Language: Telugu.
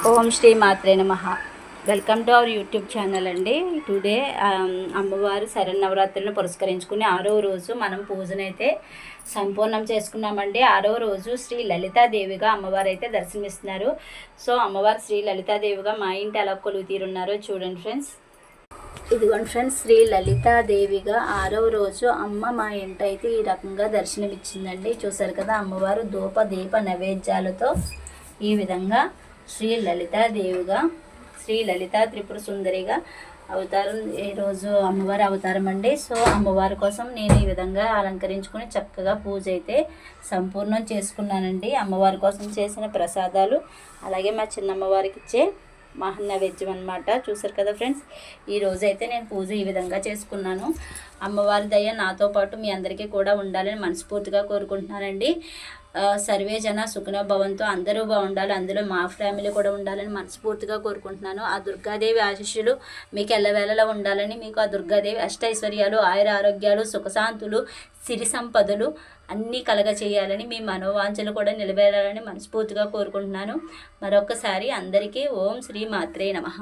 ఓం శ్రీ మాత్రే నమః. Welcome to our YouTube channel అండి. టుడే అమ్మవారు శరన్నవరాత్రులను పురస్కరించుకుని 6వ రోజు మనం పూజనైతే సంపూర్ణం చేసుకున్నామండి. 6వ రోజు శ్రీ లలితాదేవిగా అమ్మవారు అయితే దర్శనమిస్తున్నారు. సో అమ్మవారు శ్రీ లలితాదేవిగా మా ఇంటి ఎలా కొలువు తీరున్నారో చూడండి ఫ్రెండ్స్. ఇదిగోండి ఫ్రెండ్స్, శ్రీ లలితాదేవిగా 6వ రోజు అమ్మ మా ఇంట అయితే ఈ రకంగా దర్శనమిచ్చిందండి. చూసారు కదా, అమ్మవారు ధూప దీప నైవేద్యాలతో ఈ విధంగా శ్రీ లలితాదేవిగా, శ్రీ లలితా త్రిపుర సుందరిగా అవతారం ఈరోజు అమ్మవారి అవతారం అండి. సో అమ్మవారి కోసం నేను ఈ విధంగా అలంకరించుకుని చక్కగా పూజ అయితే సంపూర్ణం చేసుకున్నానండి. అమ్మవారి కోసం చేసిన ప్రసాదాలు, అలాగే మా చిన్నమ్మవారికి ఇచ్చే మహానైవేద్యం అనమాట. చూసారు కదా ఫ్రెండ్స్, ఈ రోజైతే నేను పూజ ఈ విధంగా చేసుకున్నాను. అమ్మవారి దయ నాతో పాటు మీ అందరికీ కూడా ఉండాలని మనస్ఫూర్తిగా కోరుకుంటున్నానండి. సర్వే జన సుఖన భవంతో, అందరూ బాగుండాలి, అందులో మా ఫ్యామిలీ కూడా ఉండాలని మనస్ఫూర్తిగా కోరుకుంటున్నాను. ఆ దుర్గాదేవి ఆశీస్సులు మీకు ఎల్లవేళలా ఉండాలని, మీకు ఆ దుర్గాదేవి అష్టైశ్వర్యాలు, ఆయుర ఆరోగ్యాలు, సుఖశాంతులు, సిరి సంపదలు అన్నీ కలగ చేయాలని, మీ మనోవాంఛలు కూడా నిలబెరాలని మనస్ఫూర్తిగా కోరుకుంటున్నాను. మరొకసారి అందరికీ ఓం శ్రీ మాత్రే నమః.